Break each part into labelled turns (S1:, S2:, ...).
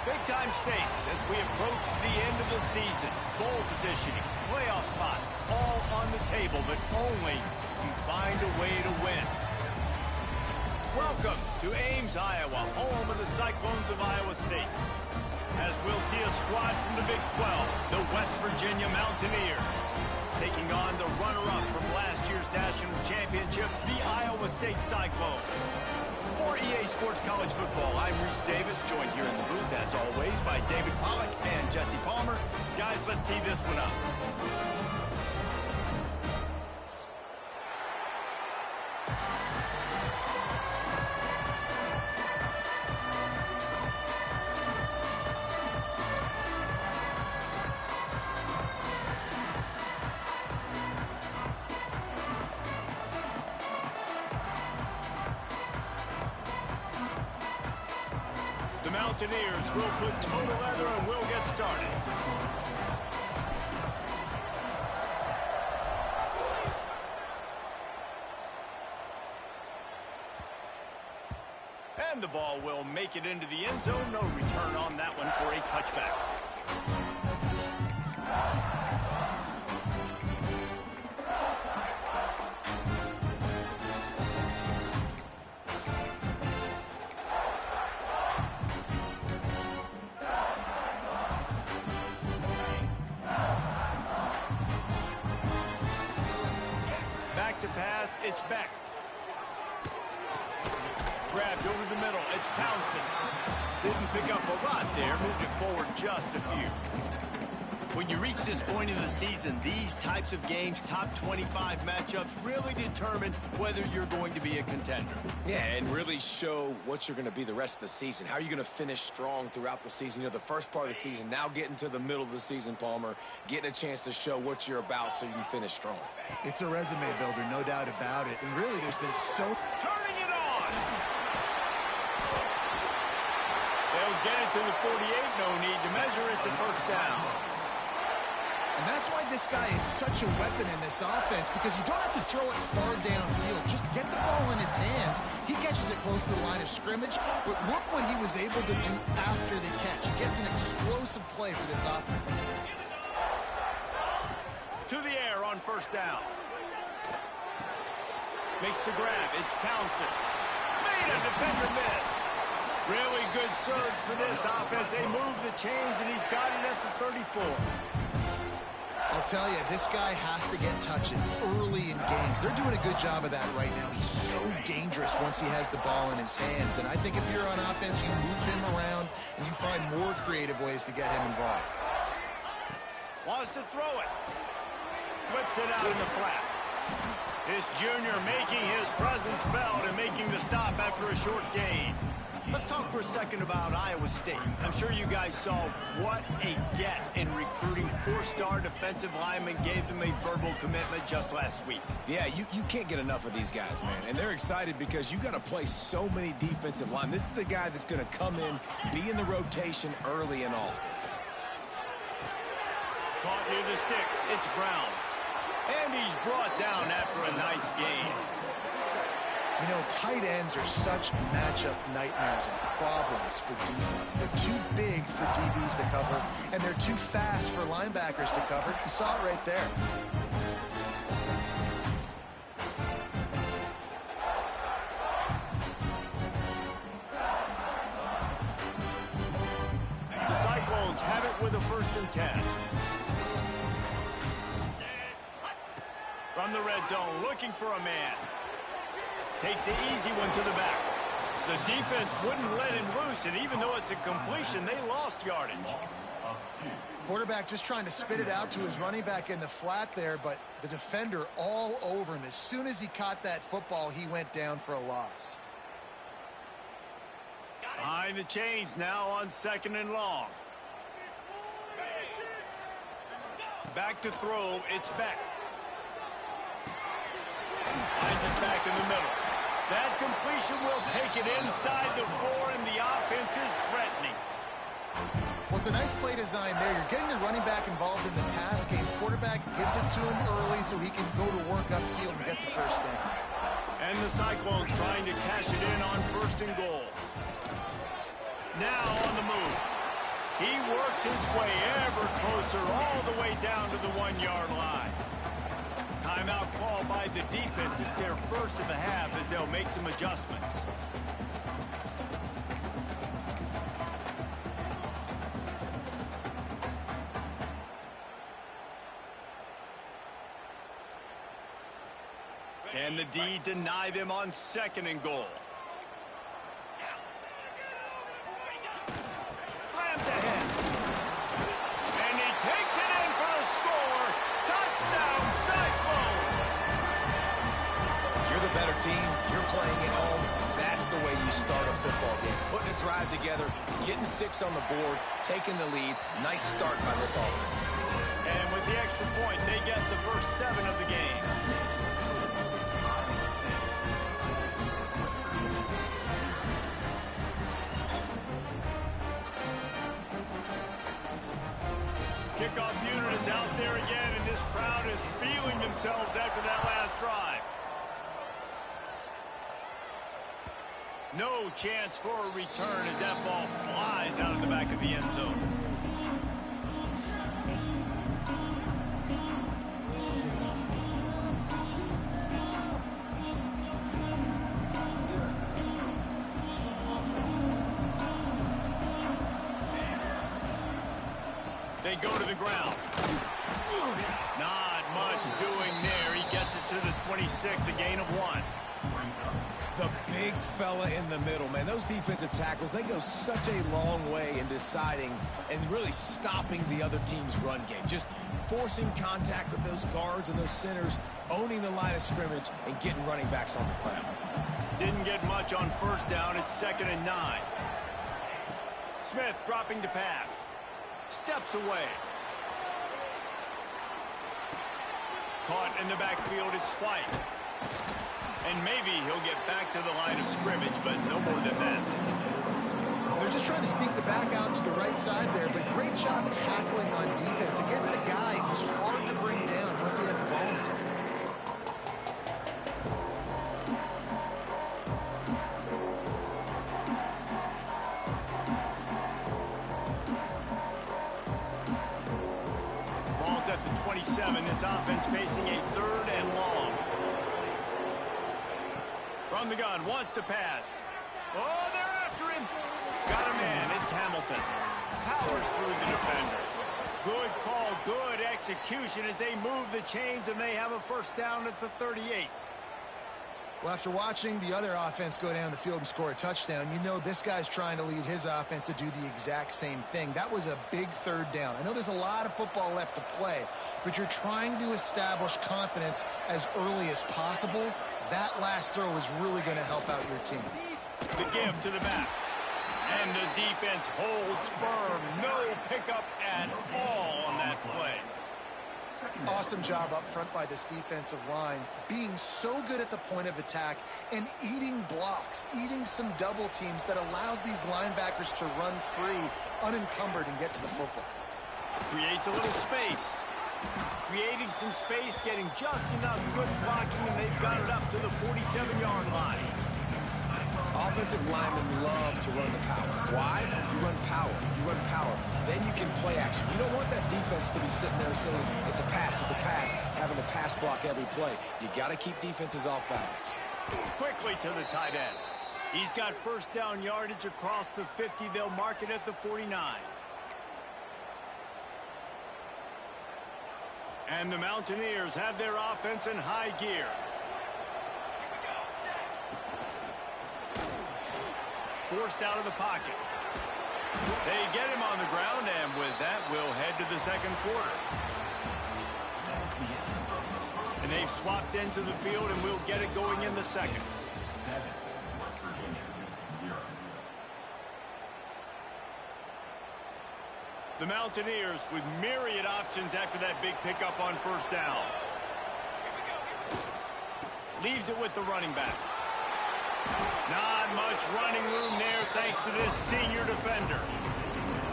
S1: Big-time stakes as we approach the end of the season. Bowl positioning, playoff spots, all on the table, but only if you find a way to win. Welcome to Ames, Iowa, home of the Cyclones of Iowa State. As we'll see a squad from the Big 12, the West Virginia Mountaineers, taking on the runner-up from last year's national championship, the Iowa State Cyclones. For EA Sports College Football, I'm Reese Davis, joined here in the booth, as always, by David Pollack and Jesse Palmer. Guys, let's tee this one up. Mountaineers will put total leather and we'll get started. And the ball will make it into the end zone. No return on that one for a touchback. To pass, it's back. Grabbed over the middle, it's Townsend. Didn't pick up a lot there, moved it forward just a few. When you reach this point in the season, these types of games, top 25 matchups, really determine whether you're going to be a contender.
S2: Yeah, and really show what you're going to be the rest of the season. How are you going to finish strong throughout the season? You know, the first part of the season, now getting to the middle of the season, Palmer, getting a chance to show what you're about so you can finish strong.
S3: It's a resume builder, no doubt about it. And really, there's been so...
S1: Turning it on! They'll get it to the 48, no need to measure. It's a first down.
S3: And that's why this guy is such a weapon in this offense, because you don't have to throw it far downfield. Just get the ball in his hands. He catches it close to the line of scrimmage, but look what he was able to do after the catch. He gets an explosive play for this offense.
S1: To the air on first down. Makes the grab. It's Townsend. Made a defender miss. Really good surge for this offense. They move the chains, and he's got it at the 34.
S3: I'll tell you, this guy has to get touches early in games. They're doing a good job of that right now. He's so dangerous once he has the ball in his hands. And I think if you're on offense, you move him around and you find more creative ways to get him involved.
S1: Wants to throw it. Flips it out in the flat. This junior making his presence felt and making the stop after a short gain. Let's talk for a second about Iowa State. I'm sure you guys saw what a get in recruiting. Four-star defensive linemen gave them a verbal commitment just last week.
S2: Yeah, you can't get enough of these guys, man. And they're excited because you got to play so many defensive linemen. This is the guy that's going to come in, be in the rotation early and often.
S1: Caught near the sticks. It's Brown. And he's brought down after a nice gain.
S3: You know, tight ends are such matchup nightmares and problems for defense. They're too big for DBs to cover, and they're too fast for linebackers to cover. You saw it right there.
S1: The Cyclones have it with a 1st and 10. From the red zone, looking for a man. Takes the easy one to the back. The defense wouldn't let him loose, and even though it's a completion, they lost yardage.
S3: Quarterback just trying to spit it out to his running back in the flat there, but the defender all over him. As soon as he caught that football, he went down for a loss.
S1: Behind the chains now on 2nd and long. Back to throw, it's Beck. Finds it back in the middle. That completion will take it inside the 4, and the offense is threatening.
S3: Well, it's a nice play design there. You're getting the running back involved in the pass game. Quarterback gives it to him early so he can go to work upfield and get the first down.
S1: And the Cyclones trying to cash it in on 1st and goal. Now on the move. He works his way ever closer all the way down to the 1-yard line. Timeout call by the defense. It's their first of the half as they'll make some adjustments. Can the D deny them on 2nd and goal? Slams ahead. And he takes it in for a score. Touchdown, Cyclones!
S2: You're the better team. You're playing at home. That's the way you start a football game. Putting a drive together, getting 6 on the board, taking the lead. Nice start by this offense.
S1: And with the extra point, they get the first 7 of the game. Kickoff unit is out there again, and this crowd is feeling themselves after that last drive. No chance for a return as that ball flies out of the back of the end zone. They go to the ground. Not much doing there. He gets it to the 26, a gain of 1.
S2: The big fella in the middle, man. Those defensive tackles, they go such a long way in deciding and really stopping the other team's run game. Just forcing contact with those guards and those centers, owning the line of scrimmage, and getting running backs on the ground.
S1: Didn't get much on 1st down. It's 2nd and 9. Smith dropping to pass. Steps away. Caught in the backfield, it's White. And maybe he'll get back to the line of scrimmage, but no more than that.
S3: They're just trying to sneak the back out to the right side there, but great job tackling on defense against a guy who's hard to bring down once he has the ball in his hand.
S1: Ball's at the 27. This offense facing a 3rd and long. From the gun, wants to pass. Oh, they're after him. Got a man. It's Hamilton. Powers through the defender. Good call, good execution as they move the chains, and they have a 1st down at the 38.
S3: Well, after watching the other offense go down the field and score a touchdown, you know this guy's trying to lead his offense to do the exact same thing. That was a big 3rd down. I know there's a lot of football left to play, but you're trying to establish confidence as early as possible. That last throw is really going to help out your team.
S1: The give to the back. And the defense holds firm. No pickup at all on that play.
S3: Awesome job up front by this defensive line, being so good at the point of attack and eating blocks, eating some double teams that allows these linebackers to run free, unencumbered, and get to the football.
S1: Creates a little space. Creating some space, getting just enough good blocking, and they've got it up to the 47-yard line.
S2: Offensive linemen love to run the power. Why? You run power. You run power. Then you can play action. You don't want that defense to be sitting there saying, it's a pass, having the pass block every play. You got to keep defenses off balance.
S1: Quickly to the tight end. He's got 1st down yardage across the 50. They'll mark it at the 49. And the Mountaineers have their offense in high gear. forced out of the pocket. They get him on the ground, and with that, we'll head to the second quarter. And they've swapped into the field, and we'll get it going in the second. The Mountaineers with myriad options after that big pickup on first down. Leaves it with the running back. Not much running room there thanks to this senior defender.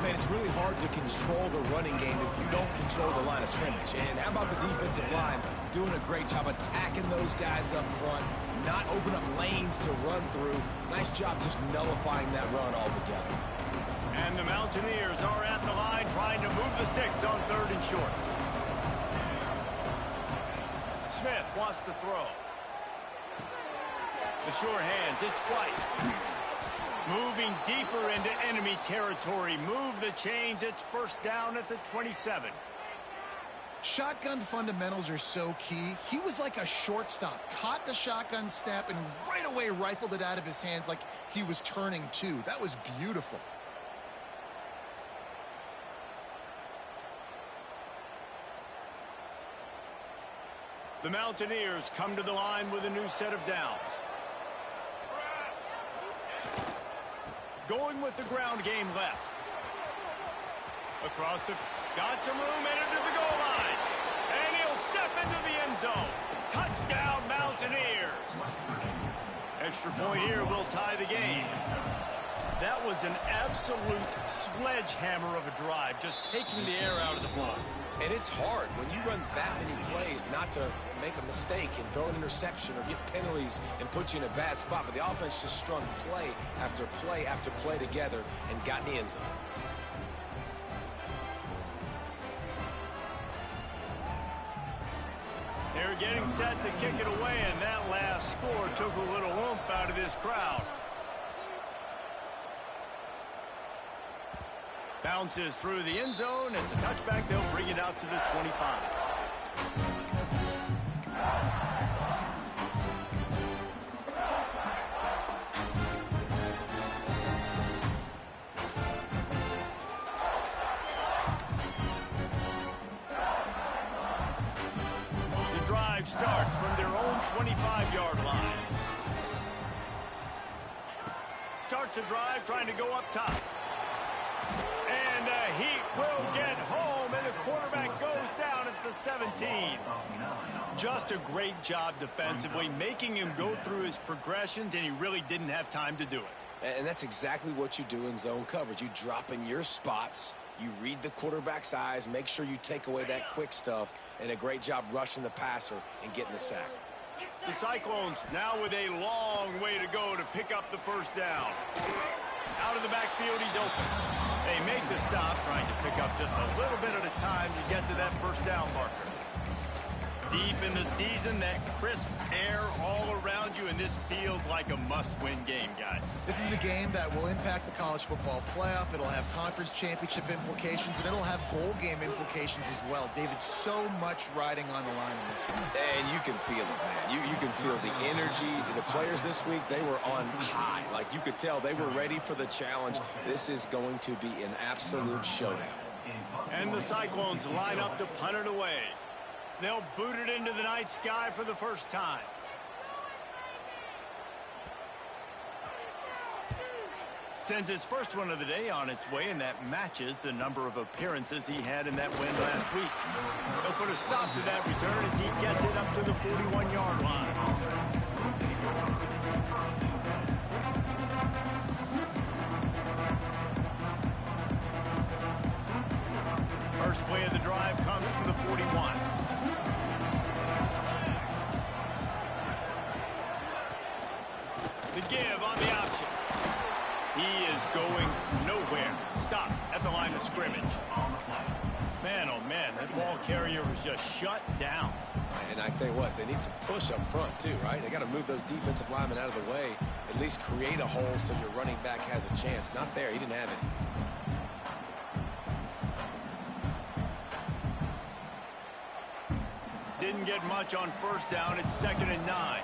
S2: Man, it's really hard to control the running game if you don't control the line of scrimmage. And how about the defensive line doing a great job attacking those guys up front, not open up lanes to run through. Nice job just nullifying that run altogether.
S1: And the Mountaineers are at the line trying to move the sticks on 3rd and short. Smith wants to throw. The sure hands, it's White. Moving deeper into enemy territory. Move the chains, it's first down at the 27.
S3: Shotgun fundamentals are so key. He was like a shortstop. Caught the shotgun snap and right away rifled it out of his hands like he was turning two. That was beautiful.
S1: The Mountaineers come to the line with a new set of downs. Going with the ground game left. Across the... Got some room into the goal line. And he'll step into the end zone. Touchdown, Mountaineers. Extra point here will tie the game. That was an absolute sledgehammer of a drive, just taking the air out of the ball.
S2: And it's hard when you run that many plays not to make a mistake and throw an interception or get penalties and put you in a bad spot. But the offense just strung play after play after play together and got in the end zone.
S1: They're getting set to kick it away, and that last score took a little oomph out of this crowd. Bounces through the end zone. It's a touchback. They'll bring it out to the 25. The drive starts from their own 25-yard line. Starts a drive trying to go up top. And the Heat will get home, and the quarterback goes down at the 17. Just a great job defensively, making him go through his progressions, and he really didn't have time to do it.
S2: And that's exactly what you do in zone coverage. You drop in your spots, you read the quarterback's eyes, make sure you take away that quick stuff, and a great job rushing the passer and getting the sack.
S1: The Cyclones now with a long way to go to pick up the first down. Out of the backfield, he's open. They make the stop, trying to pick up just a little bit at a time to get to that first down marker. Deep in the season, that crisp air all around you, and this feels like a must-win game, guys.
S3: This is a game that will impact the college football playoff. It'll have conference championship implications, and it'll have bowl game implications as well. David, so much riding on the line in this one.
S2: And you can feel it, man. You can feel the energy. The players this week, they were on high. Like, you could tell they were ready for the challenge. This is going to be an absolute showdown.
S1: And the Cyclones line up to punt it away. They'll boot it into the night sky for the first time. Sends his first one of the day on its way, and that matches the number of appearances he had in that win last week. They'll put a stop to that return as he gets it up to the 41-yard line. First play of the drive comes from the 41. The give on the option. He is going nowhere. Stop at the line of scrimmage. Man, oh man, that ball carrier was just shut down.
S2: And I tell you what, they need some push up front too, right? They got to move those defensive linemen out of the way, at least create a hole so your running back has a chance. Not there, he didn't have any.
S1: Didn't get much on first down. It's 2nd and 9.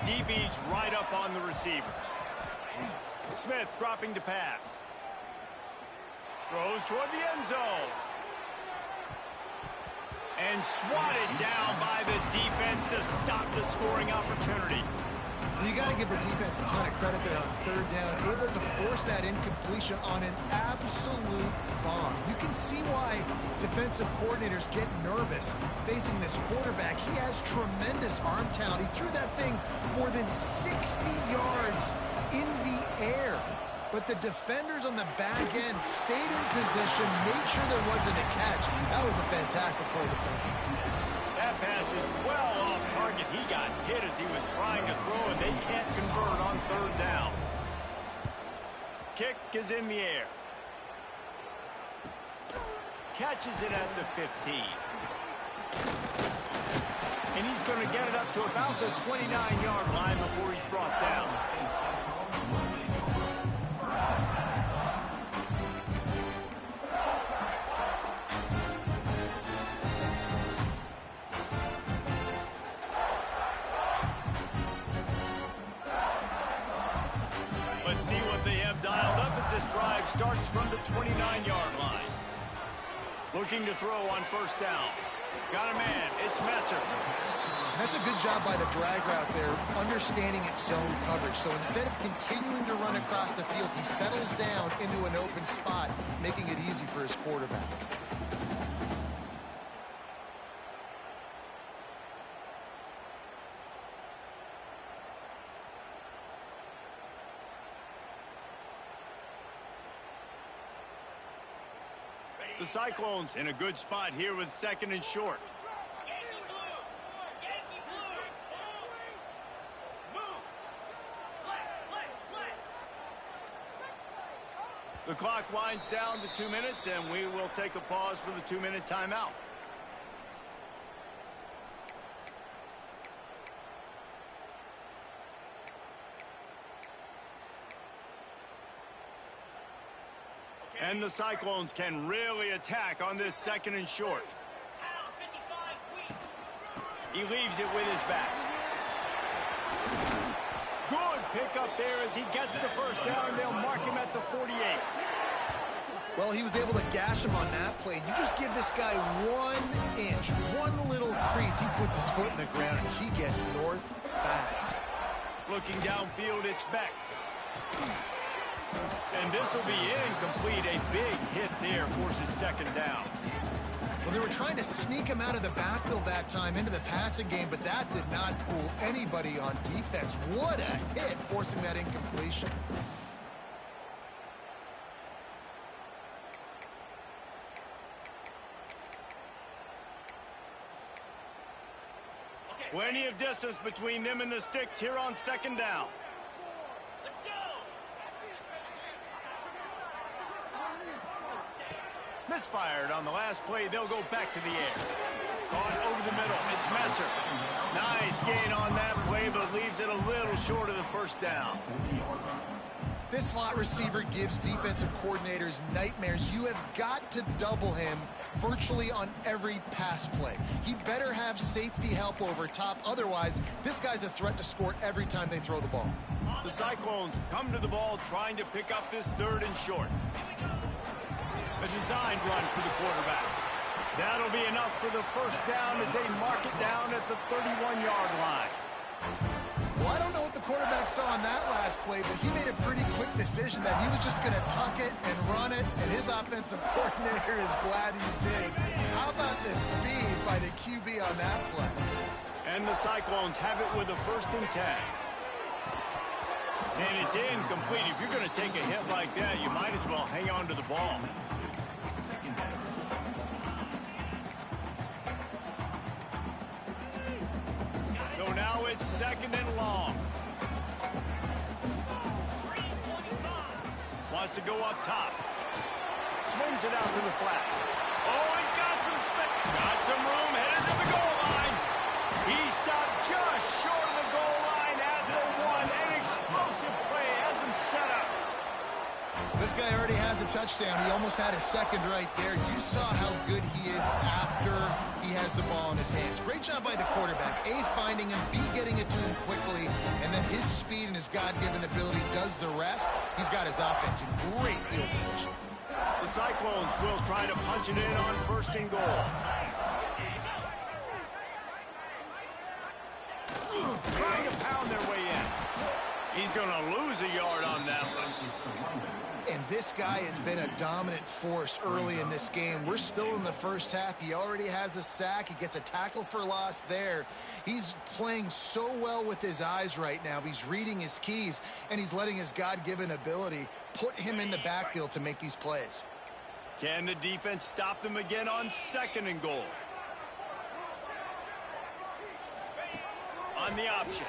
S1: DB's right up on the receivers. Smith dropping to pass. Throws toward the end zone. And swatted down by the defense to stop the scoring opportunity.
S3: You got to give the defense a ton of credit there on third down, able to force that incompletion on an absolute bomb. You can see why defensive coordinators get nervous facing this quarterback. He has tremendous arm talent. He threw that thing more than 60 yards in the air. But the defenders on the back end stayed in position, made sure there wasn't a catch. That was a fantastic play defensively.
S1: That pass is well off target. He got hit as he was trying to throw, and they can't convert on third down. Kick is in the air. Catches it at the 15. And he's going to get it up to about the 29-yard line before he's brought down. Let's see what they have dialed up as this drive starts from the 29-yard line. Looking to throw on first down. Got a man. It's Messer.
S3: That's a good job by the drag route there, understanding its zone coverage. So instead of continuing to run across the field, he settles down into an open spot, making it easy for his quarterback.
S1: The Cyclones in a good spot here with second and short. The clock winds down to 2 minutes, and we will take a pause for the 2-minute timeout. And the Cyclones can really attack on this second and short. He leaves it with his back. Good pickup there as he gets the first down. They'll mark him at the 48.
S3: Well, he was able to gash him on that play. You just give this guy 1 inch, one little crease. He puts his foot in the ground, and he gets north fast.
S1: Looking downfield, it's Beck. And this will be incomplete. A big hit there forces second down.
S3: Well, they were trying to sneak him out of the backfield that time into the passing game, but that did not fool anybody on defense. What a hit, forcing that incompletion.
S1: Plenty of distance between them and the sticks here on second down. Misfired on the last play. They'll go back to the air. Caught over the middle. It's Messer. Nice gain on that play, but leaves it a little short of the first down.
S3: This slot receiver gives defensive coordinators nightmares. You have got to double him virtually on every pass play. He better have safety help over top. Otherwise, this guy's a threat to score every time they throw the ball.
S1: The Cyclones come to the ball trying to pick up this third and short. A designed run for the quarterback. That'll be enough for the first down as they mark it down at the 31-yard line.
S3: Well, I don't know what the quarterback saw on that last play, but he made a pretty quick decision that he was just going to tuck it and run it, and his offensive coordinator is glad he did. How about the speed by the QB on that play?
S1: And the Cyclones have it with a 1st and 10. And it's incomplete. If you're going to take a hit like that, you might as well hang on to the ball. So now it's 2nd and long. Wants to go up top. Swings it out to the flat. Oh, he's got some space. Got some room, headed to the goal line. He stopped just short of the goal line at the 1. An explosive play has him set up.
S3: This guy already has a touchdown. He almost had a second right there. You saw how good he is after he has the ball in his hands. Great job by the quarterback. A, finding him, B, getting it to him quickly, and then his speed and his God-given ability does the rest. He's got his offense in great field position.
S1: The Cyclones will try to punch it in on 1st and goal. Trying to pound their way in. He's going to lose a yard on that one.
S3: And this guy has been a dominant force early in this game. We're still in the first half. He already has a sack. He gets a tackle for loss there. He's playing so well with his eyes right now. He's reading his keys, and he's letting his God-given ability put him in the backfield to make these plays.
S1: Can the defense stop them again on 2nd and goal? On the option.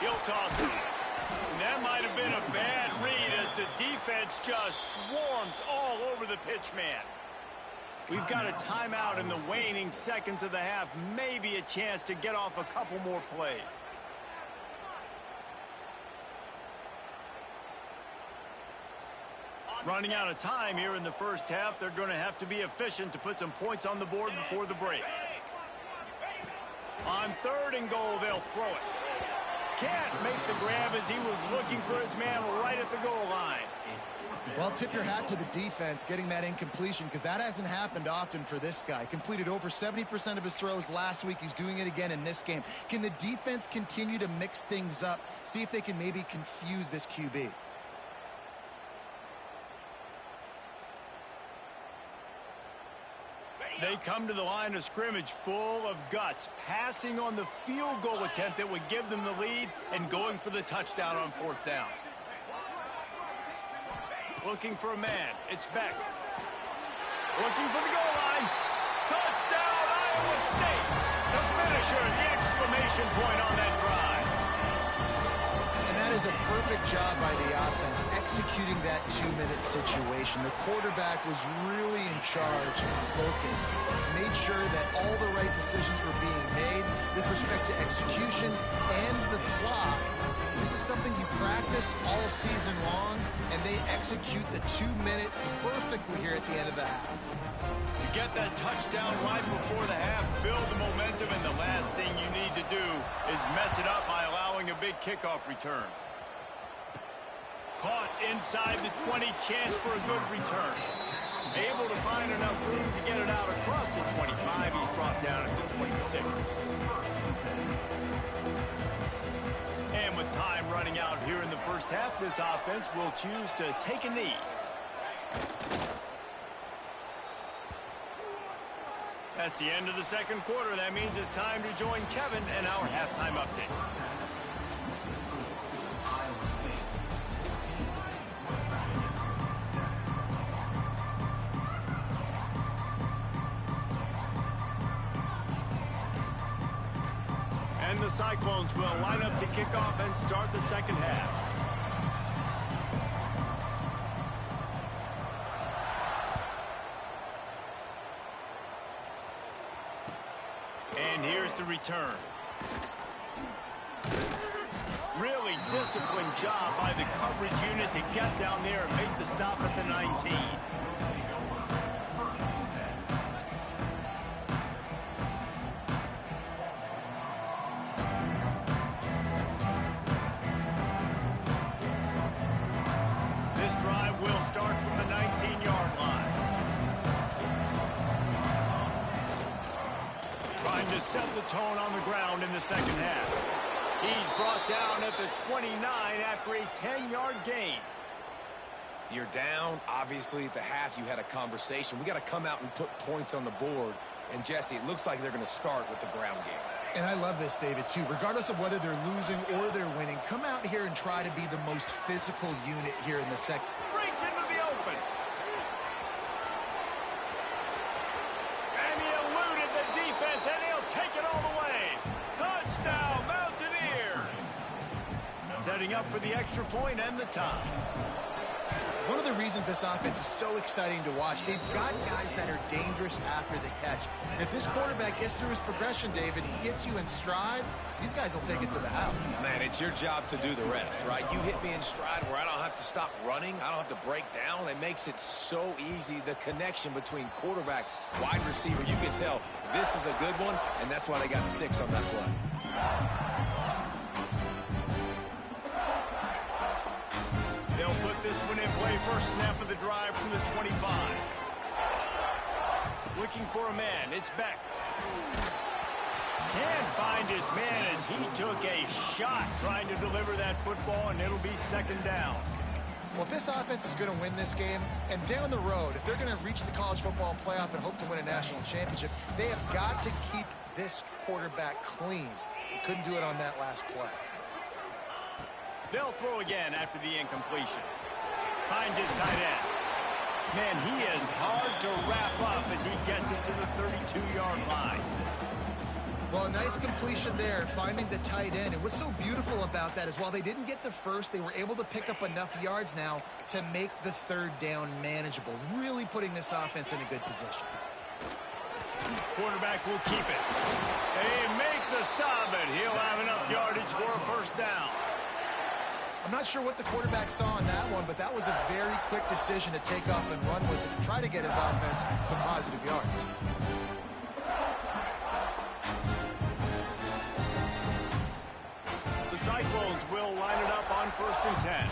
S1: He'll toss it. And that might have been a bad read as the defense just swarms all over the pitch man. We've got a timeout in the waning seconds of the half. Maybe a chance to get off a couple more plays. Running out of time here in the first half. They're going to have to be efficient to put some points on the board before the break. On 3rd and goal, they'll throw it. Can't make the grab as he was looking for his man right at the goal line.
S3: Well, tip your hat to the defense getting that incompletion, because that hasn't happened often for this guy. Completed over 70% of his throws last week. He's doing it again in this game. Can the defense continue to mix things up? See if they can maybe confuse this QB.
S1: They come to the line of scrimmage full of guts, passing on the field goal attempt that would give them the lead and going for the touchdown on 4th down. Looking for a man. It's Beck. Looking for the goal line. Touchdown, Iowa State. The finisher, the exclamation point on that drive.
S3: And that is a perfect job by the offense, executing that 2-minute situation. The quarterback was really in charge and focused, made sure that all the right decisions were being made with respect to execution and the clock. This is something you practice all season long, and they execute the 2-minute perfectly here at the end of the half.
S1: You get that touchdown right before the half, build the momentum, and the last thing you need to do is mess it up by allowing a big kickoff return. Caught inside the 20, chance for a good return. Able to find enough room to get it out across the 25. He's brought down at the 26. And with time running out here in the first half, this offense will choose to take a knee. That's the end of the 2nd quarter. That means it's time to join Kevin and our halftime update. And the Cyclones will line up to kick off and start the 2nd half. And here's the return. Really disciplined job by the coverage unit to get down there and make the stop at the 19. This drive will start from the 19-yard line. Trying to set the tone on the ground in the 2nd half. He's brought down at the 29 after a 10-yard gain.
S2: You're down. Obviously, at the half, you had a conversation. We got to come out and put points on the board. And, Jesse, it looks like they're going to start with the ground game.
S3: And I love this, David, too. Regardless of whether they're losing or they're winning, come out here and try to be the most physical unit here in the second.
S1: Breaks into the open. And he eluded the defense, and he'll take it all the way. Touchdown, Mountaineers. Setting up for the extra point and the tie.
S3: One of the reasons this offense is so exciting to watch, they've got guys that are dangerous after the catch. And if this quarterback gets through his progression, David, he hits you in stride, these guys will take it to the house.
S2: Man, it's your job to do the rest, right? You hit me in stride where I don't have to stop running. I don't have to break down. It makes it so easy. The connection between quarterback, wide receiver, you can tell this is a good one, and that's why they got 6 on that play.
S1: They'll put this one in play first snap of the drive from the 25. Looking for a man. It's Beck. Can't find his man as he took a shot trying to deliver that football, and it'll be second down.
S3: Well, if this offense is going to win this game, and down the road, if they're going to reach the college football playoff and hope to win a national championship, they have got to keep this quarterback clean. He couldn't do it on that last play.
S1: They'll throw again after the incompletion. Finds his tight end. Man, he is hard to wrap up as he gets it to the 32-yard line.
S3: Well, a nice completion there, finding the tight end. And what's so beautiful about that is while they didn't get the first, they were able to pick up enough yards now to make the third down manageable, really putting this offense in a good position.
S1: Quarterback will keep it. They make the stop, and he'll have enough yardage for a first down.
S3: I'm not sure what the quarterback saw on that one, but that was a very quick decision to take off and run with it and try to get his offense some positive yards.
S1: The Cyclones will line it up on 1st and 10.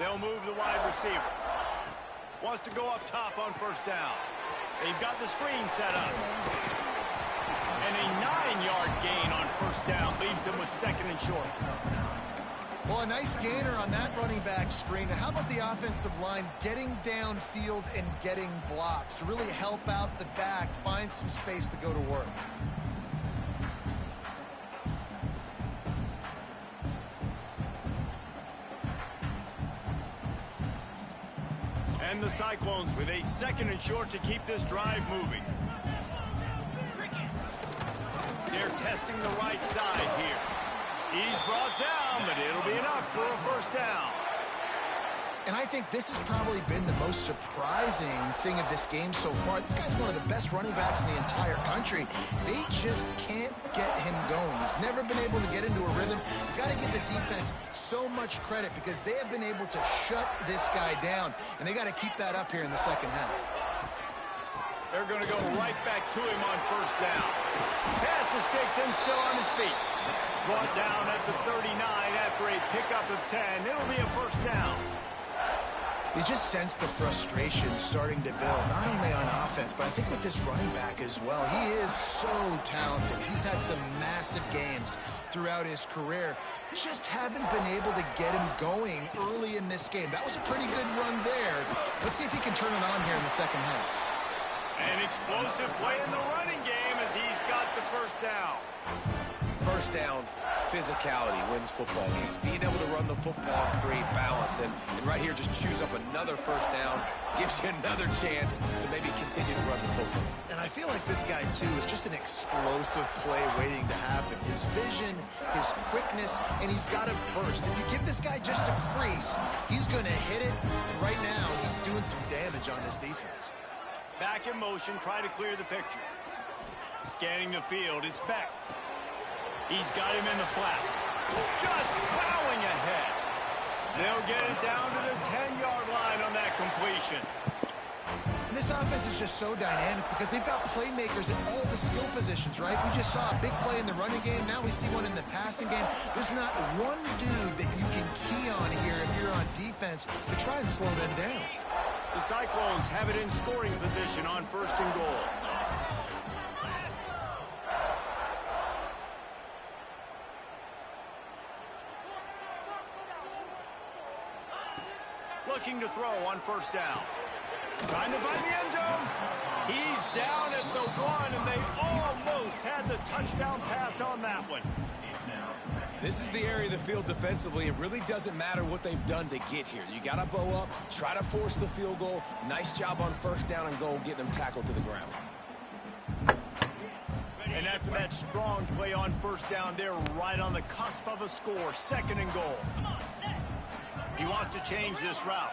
S1: They'll move the wide receiver. Wants to go up top on first down. They've got the screen set up. And a 9-yard gain on first down leaves them with 2nd and short.
S3: Well, a nice gainer on that running back screen. Now, how about the offensive line getting downfield and getting blocks to really help out the back, find some space to go to work?
S1: And the Cyclones with a 2nd and short to keep this drive moving. They're testing the right side here. He's brought down, but it'll be enough for a first down.
S3: And I think this has probably been the most surprising thing of this game so far. This guy's one of the best running backs in the entire country. They just can't get him going. He's never been able to get into a rhythm. You've got to give the defense so much credit because they have been able to shut this guy down. And they got to keep that up here in the second half.
S1: They're going to go right back to him on first down. Pass the sticks and still on his feet. Brought down at the 39 after a pickup of 10. It'll be a first down.
S3: You just sense the frustration starting to build, not only on offense, but I think with this running back as well. He is so talented. He's had some massive games throughout his career. Just haven't been able to get him going early in this game. That was a pretty good run there. Let's see if he can turn it on here in the second half.
S1: An explosive play in the running game as he's got the first down.
S2: First down, physicality wins football games. Being able to run the football, create balance, and right here just choose up another first down, gives you another chance to maybe continue to run the football.
S3: And I feel like this guy, too, is just an explosive play waiting to happen. His vision, his quickness, and he's got a burst. If you give this guy just a crease, he's going to hit it. Right now, he's doing some damage on this defense.
S1: Back in motion, try to clear the picture. Scanning the field, it's Beck. He's got him in the flat. Just plowing ahead. They'll get it down to the 10-yard line on that completion.
S3: And this offense is just so dynamic because they've got playmakers at all the skill positions, right? We just saw a big play in the running game. Now we see one in the passing game. There's not one dude that you can key on here if you're on defense to try and slow them down.
S1: The Cyclones have it in scoring position on 1st and goal. Looking to throw on first down. Trying to find the end zone. He's down at the 1, and they almost had the touchdown pass on that one.
S2: This is the area of the field defensively. It really doesn't matter what they've done to get here. You got to bow up, try to force the field goal. Nice job on first down and goal, getting them tackled to the ground.
S1: And after that strong play on first down, they're right on the cusp of a score. 2nd and goal. He wants to change this route.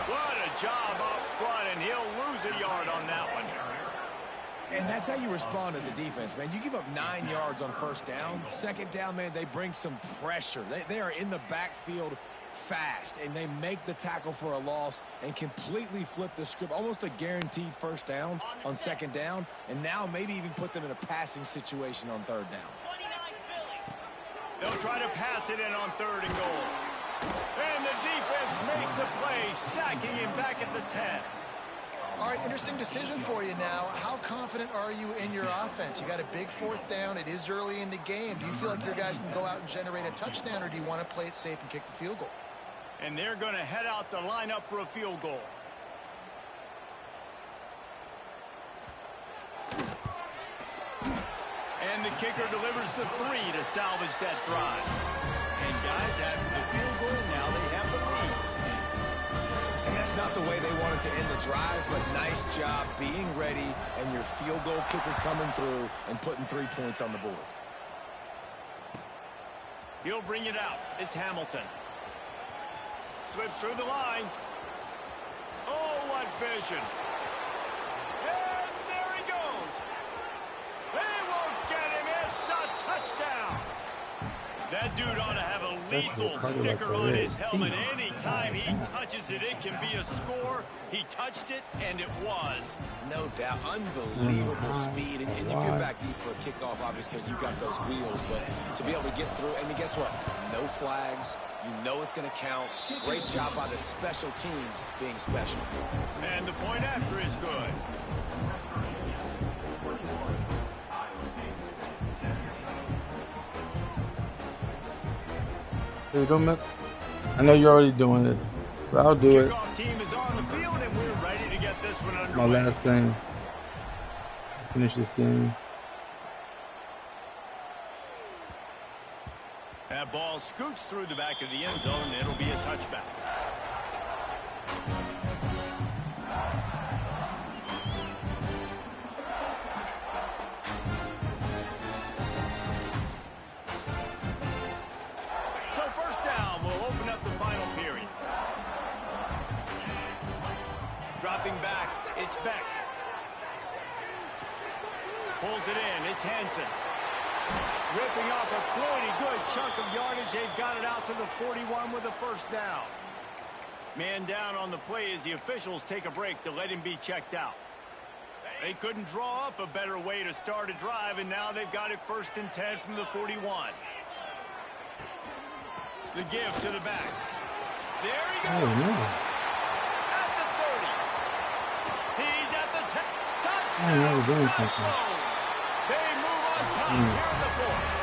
S1: What a job up front, and he'll lose a yard on that one.
S2: And that's how you respond as a defense, man. You give up 9 yards on first down. Second down, man, they bring some pressure. They are in the backfield fast, and they make the tackle for a loss and completely flip the script. Almost a guaranteed first down on second down, and now maybe even put them in a passing situation on third down.
S1: They'll try to pass it in on 3rd and goal. And the defense makes a play, sacking him back at the 10.
S3: All right, interesting decision for you now. How confident are you in your offense? You got a big 4th down. It is early in the game. Do you feel like your guys can go out and generate a touchdown, or do you want to play it safe and kick the field goal?
S1: And they're going to head out to line up for a field goal. And the kicker delivers the 3 to salvage that drive. And guys, after the field goal, now they have the lead.
S2: And that's not the way they wanted to end the drive, but nice job being ready and your field goal kicker coming through and putting 3 points on the board.
S1: He'll bring it out. It's Hamilton. Slips through the line. Oh, what vision. And there he goes. They won't get him. It's a touchdown. That dude ought to have a lethal sticker on his helmet. Anytime he touches it, it can be a score. He touched it, and it was.
S2: No doubt. Unbelievable speed. And if you're back deep for a kickoff, obviously you've got those wheels. But to be able to get through, and guess what? No flags. You know it's going to count. Great job by the special teams being special.
S1: And the point after is good.
S4: I know you're already doing this, but I'll do it.
S1: Kickoff team is on the field, and we're ready to get this one underway.
S4: My last thing. Finish this game.
S1: That ball scoots through the back of the end zone, and it'll be a touchback. So first down, we'll open up the final period. Dropping back, it's Beck. Pulls it in, it's Hansen. Ripping off a pretty good chunk of yardage. They've got it out to the 41 with a first down. Man down on the play as the officials take a break to let him be checked out. They couldn't draw up a better way to start a drive, and now they've got it 1st and 10 from the 41. The give to the back. There he goes.
S4: Oh, no.
S1: At the 30. He's at the 10. Touchdown.
S4: I know, doing something.
S1: They move on top here in the 4th.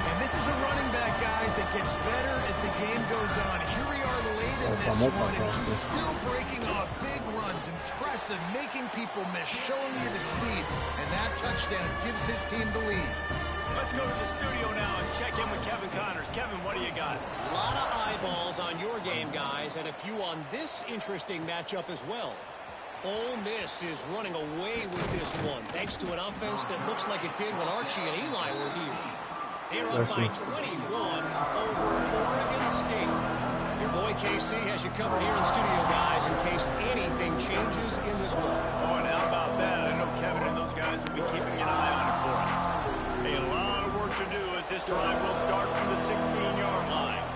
S3: And this is a running back, guys, that gets better as the game goes on. Here we are late in this one, and he's still breaking off big runs. Impressive, making people miss, showing you the speed. And that touchdown gives his team the lead.
S1: Let's go to the studio now and check in with Kevin Connors. Kevin, what do you got?
S5: A lot of eyeballs on your game, guys, and a few on this interesting matchup as well. Ole Miss is running away with this one, thanks to an offense that looks like it did when Archie and Eli were here. They're up by 21 over Oregon State. Your boy KC has you covered here in studio, guys, in case anything changes in this one.
S1: Oh, and how about that? I know Kevin and those guys will be keeping an eye on it for us. A lot of work to do as this drive will start from the 16-yard line.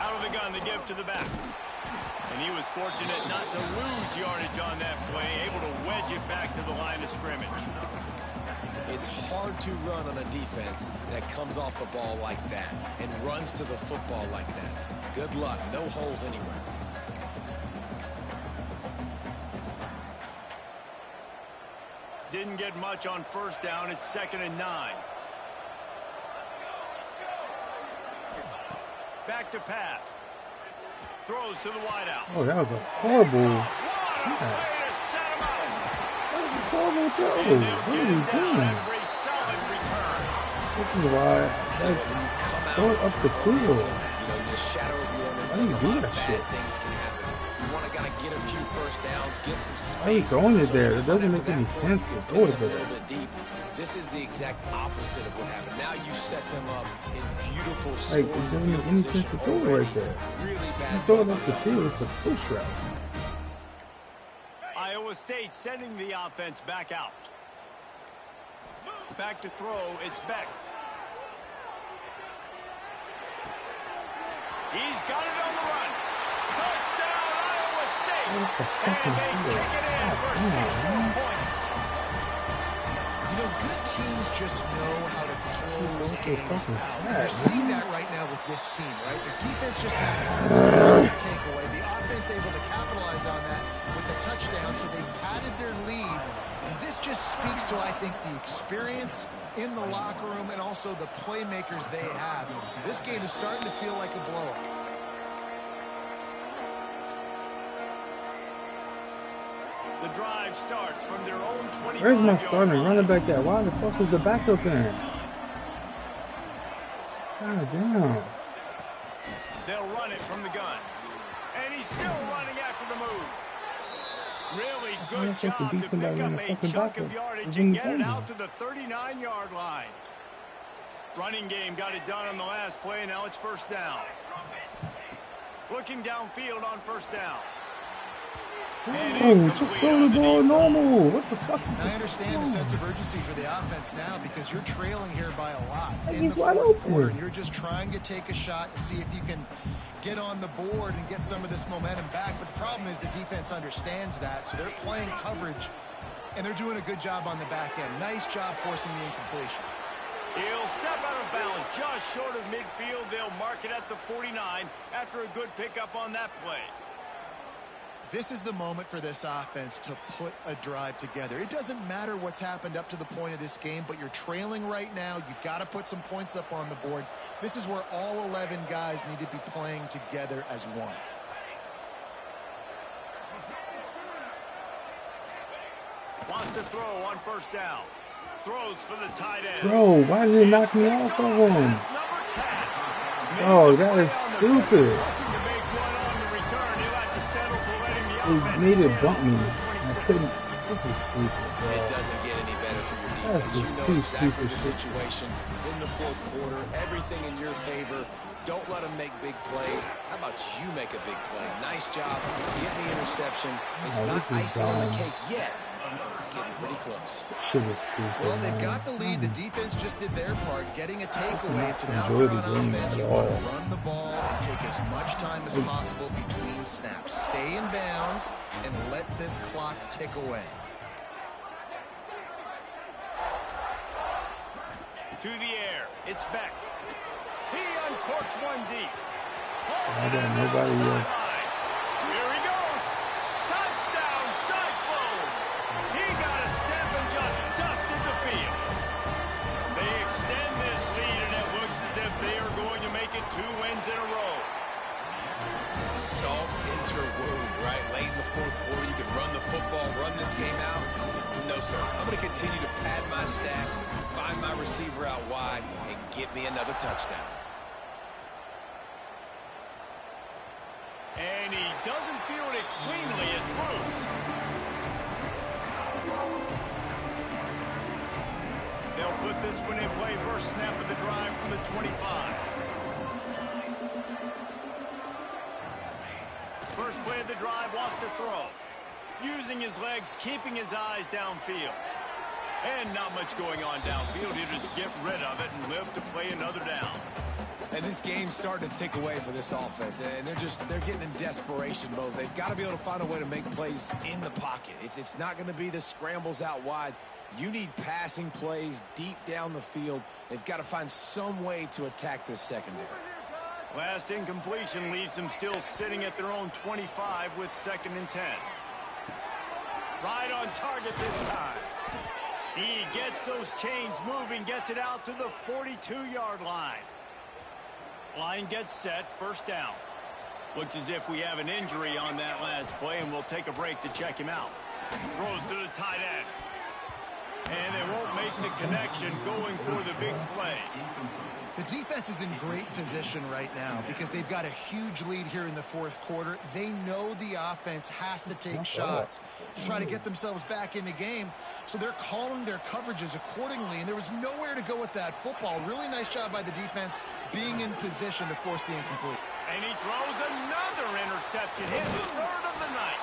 S1: Out of the gun, the give to the back. And he was fortunate not to lose yardage on that play, able to wedge it back to the line of scrimmage.
S2: It's hard to run on a defense that comes off the ball like that and runs to the football like that. Good luck. No holes anywhere.
S1: Didn't get much on first down. It's 2nd and 9. Back to pass. Throws to the wideout.
S4: Oh, that was a horrible.
S1: What a way to set him up.
S4: That was a horrible throw.
S1: And
S4: What
S1: they'll
S4: are
S1: get
S4: you
S1: him down
S4: doing?
S1: after a solid return.
S4: This is why. Like, throw it up the field.
S2: You know, in the shadow of your own
S4: Why do you do that
S2: bad
S4: shit?
S2: things can happen. You want to kind of get a few first downs, get some space.
S4: Why are you throwing it there? It doesn't make any sense to throw it
S2: a little
S4: there.
S2: bit deep. This is the exact opposite of what happened. Now you set them up in beautiful
S4: Like, it doesn't make any sense to throw it right there.
S2: Really bad.
S4: You throw it up the field, it's a push route.
S1: Iowa State sending the offense back out. Back to throw, it's Beck. He's got it on the run. Touchdown, Iowa State. And they take it in for 6 more points.
S3: You know, good teams just know how to close games out. And you're seeing that right now with this team, right? Their defense just had a massive takeaway. The offense able to capitalize on that with a touchdown, so they padded their lead. And this just speaks to, I think, the experience in the locker room and also the playmakers they have. This game is starting to feel like a blowout.
S1: The drive starts from their own 25-yard
S4: Where's my starting
S1: line.
S4: running back at? Why the fuck is the backup in? God damn.
S1: They'll run it from the gun. And he's still running after the move. Really good job to pick up a chunk of yardage and get it out to the 39-yard line. Running game got it done on the last play, now it's first down. Looking downfield on first down.
S4: Oh, just throw the ball normal. What the fuck?
S3: I understand the sense of urgency for the offense now because you're trailing here by a lot in the fourth quarter. And you're just trying to take a shot to see if you can get on the board and get some of this momentum back. But the problem is the defense understands that, so they're playing coverage, and they're doing a good job on the back end. Nice job forcing the incompletion.
S1: He'll step out of bounds just short of midfield. They'll mark it at the 49 after a good pickup on that play.
S3: This is the moment for this offense to put a drive together. It doesn't matter what's happened up to the point of this game, but you're trailing right now. You've got to put some points up on the board. This is where all 11 guys need to be playing together as one.
S1: Wants to throw on first down. Throws for the tight end.
S4: Bro, why did you knock me off of him? Oh, that is stupid. He made it bump me. I couldn't. This is stupid, bro.
S2: It doesn't get any better for your defense. You know exactly the situation in the fourth quarter. Everything in your favor. Don't let them make big plays. How about you make a big play? Nice job getting the interception. It's not icing on the cake yet, but it's getting pretty close.
S3: Well, they've got the lead. The defense just did their part, getting a takeaway. So now if you're on offense, you want to run the ball and take as much time as possible between snaps. Stay in bounds and let this clock tick away.
S1: To the air, it's Beck. He uncorks one deep.
S4: I got nobody yet.
S1: Here he goes. Touchdown, Cyclones. He got a step and just dusted the field. They extend this lead, and it looks as if they are going to make it 2 wins in a row.
S2: Salt into her wound, right? Late in the fourth quarter, you can run the football, run this game out. No, sir. I'm going to continue to pad my stats, find my receiver out wide, and get me another touchdown.
S1: And he doesn't field it cleanly. It's loose. They'll put this one in play. First snap of the drive from the 25. First play of the drive, wants to throw. Using his legs, keeping his eyes downfield. And not much going on downfield. He'll just get rid of it and live to play another down.
S2: And this game's starting to tick away for this offense, and they're getting in desperation mode. They've got to be able to find a way to make plays in the pocket. It's not going to be the scrambles out wide. You need passing plays deep down the field. They've got to find some way to attack this secondary.
S1: Last incompletion leaves them still sitting at their own 25 with 2nd and 10. Right on target this time. He gets those chains moving, gets it out to the 42-yard line. Line gets set, first down. Looks as if we have an injury on that last play, and we'll take a break to check him out. Throws to the tight end. And they won't make the connection going for the big play.
S3: The defense is in great position right now because they've got a huge lead here in the fourth quarter. They know the offense has to take shots to try to get themselves back in the game. So they're calling their coverages accordingly, and there was nowhere to go with that football. Really nice job by the defense being in position to force the incomplete.
S1: And he throws another interception, his third of the night.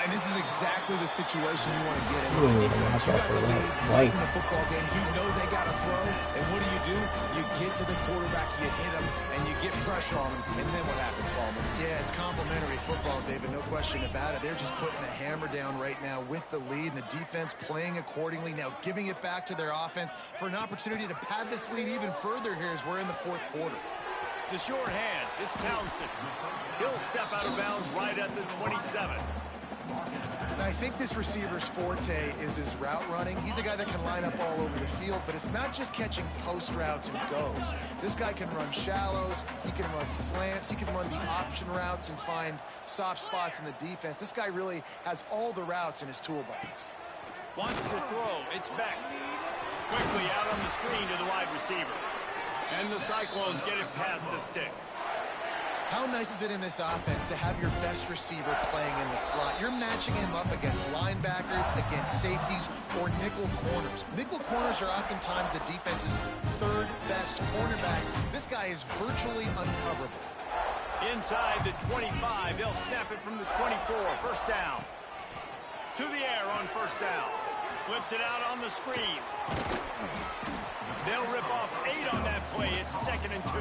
S2: And this is exactly the situation you want to get in as a defense. You got the lead late in the football game. You know they got to throw. And what do? You get to the quarterback, you hit him, and you get pressure on him. And then what happens, Palmer?
S3: Yeah, it's complimentary football, David. No question about it. They're just putting the hammer down right now with the lead, and the defense playing accordingly. Now giving it back to their offense for an opportunity to pad this lead even further here as we're in the fourth quarter.
S1: The short hands, it's Townsend. He'll step out of bounds right at the 27.
S3: I think this receiver's forte is his route running. He's a guy that can line up all over the field, but it's not just catching post routes and goes. This guy can run shallows, he can run slants, he can run the option routes and find soft spots in the defense. This guy really has all the routes in his toolbox.
S1: Wants to throw, it's Beck. Quickly out on the screen to the wide receiver. And the Cyclones get it past the sticks.
S3: How nice is it in this offense to have your best receiver playing in the slot? You're matching him up against linebackers, against safeties, or nickel corners. Nickel corners are oftentimes the defense's third best cornerback. This guy is virtually uncoverable.
S1: Inside the 25, they'll snap it from the 24. First down. To the air on first down. Flips it out on the screen. They'll rip off 8 on that play. It's 2nd and 2.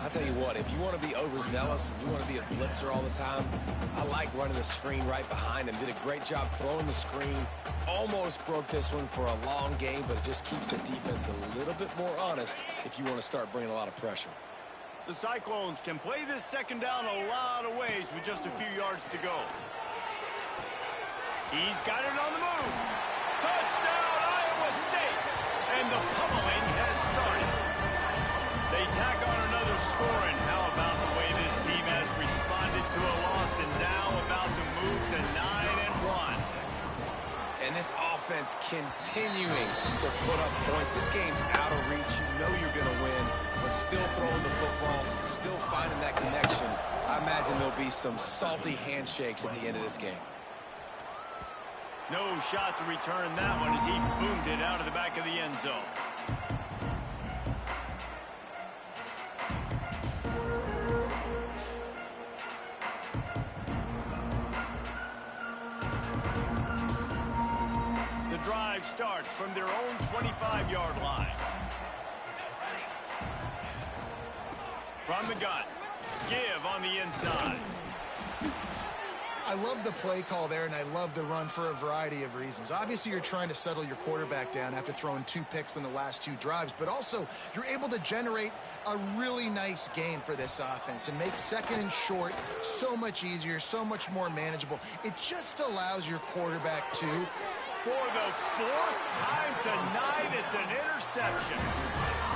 S2: I'll tell you what, if you want to be overzealous and you want to be a blitzer all the time, I like running the screen right behind him. Did a great job throwing the screen. Almost broke this one for a long game, but it just keeps the defense a little bit more honest if you want to start bringing a lot of pressure.
S1: The Cyclones can play this second down a lot of ways with just a few yards to go. He's got it on the move. Touchdown, Iowa State! And the pummeling has started. They tack on another score, and how about the way this team has responded to a loss and now about to move to 9-1.
S2: And this offense continuing to put up points. This game's out of reach. You know you're going to win, but still throwing the football, still finding that connection. I imagine there'll be some salty handshakes at the end of this game.
S1: No shot to return that one as he boomed it out of the back of the end zone. The drive starts from their own 25-yard line. From the gun. Give on the inside.
S3: I love the play call there, and I love the run for a variety of reasons. Obviously, you're trying to settle your quarterback down after throwing 2 picks in the last 2 drives, but also you're able to generate a really nice game for this offense and make 2nd and short so much easier, so much more manageable. It just allows your quarterback to...
S1: For the 4th time tonight, it's an interception.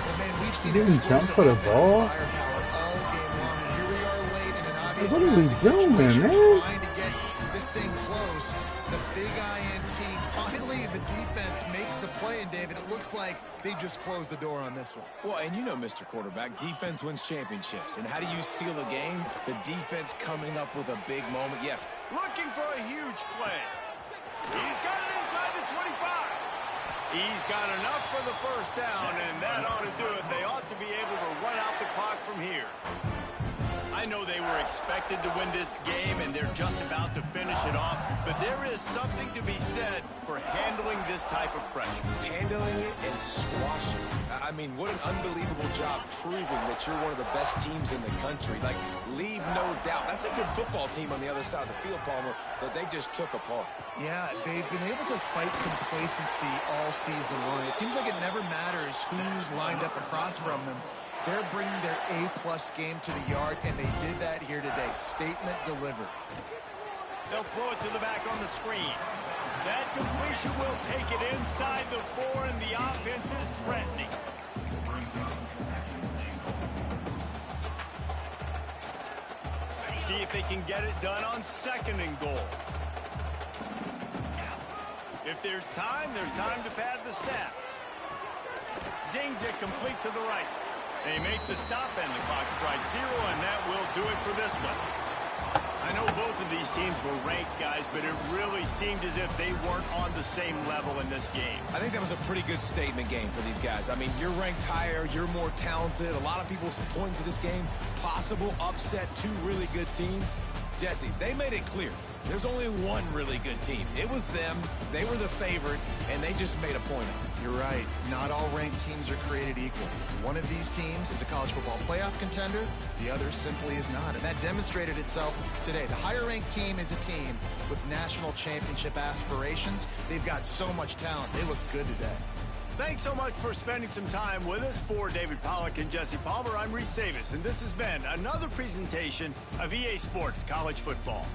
S3: Well, man, we've seen
S4: Didn't jump for the ball.
S3: firepower all game long. And here we are late in an obvious
S4: What are we
S3: passing
S4: doing,
S3: situation,
S4: man?
S3: trying to get this thing close. The big INT. Finally, the defense makes a play, and David, it looks like they just closed the door on this one.
S2: Well, and you know, Mr. Quarterback, defense wins championships. And how do you seal a game? The defense coming up with a big moment. Yes.
S1: Looking for a huge play. He's got it inside the 25. He's got enough for the first down, and that ought to do it. They ought to be able to run out the clock from here. I know they were expected to win this game, and they're just about to finish it off, but there is something to be said for handling this type of pressure.
S2: Handling it and squashing it. I mean, what an unbelievable job proving that you're one of the best teams in the country. Like, leave no doubt. That's a good football team on the other side of the field, Palmer, that they just took apart.
S3: Yeah, they've been able to fight complacency all season long. It seems like it never matters who's lined up across from them. They're bringing their A-plus game to the yard, and they did that here today. Statement delivered.
S1: They'll throw it to the back on the screen. That completion will take it inside the 4, and the offense is threatening. See if they can get it done on 2nd and goal. If there's time to pad the stats. Zings it complete to the right. They make the stop, and the clock strikes 0, and that will do it for this one. I know both of these teams were ranked, guys, but it really seemed as if they weren't on the same level in this game.
S2: I think that was a pretty good statement game for these guys. I mean, you're ranked higher, you're more talented. A lot of people point to this game, possible upset, 2 really good teams. Jesse, they made it clear. There's only one really good team. It was them. They were the favorite, and they just made a point of it.
S3: You're right. Not all ranked teams are created equal. One of these teams is a college football playoff contender. The other simply is not. And that demonstrated itself today. The higher-ranked team is a team with national championship aspirations. They've got so much talent. They look good today.
S1: Thanks so much for spending some time with us. For David Pollack and Jesse Palmer, I'm Reese Davis, and this has been another presentation of EA Sports College Football.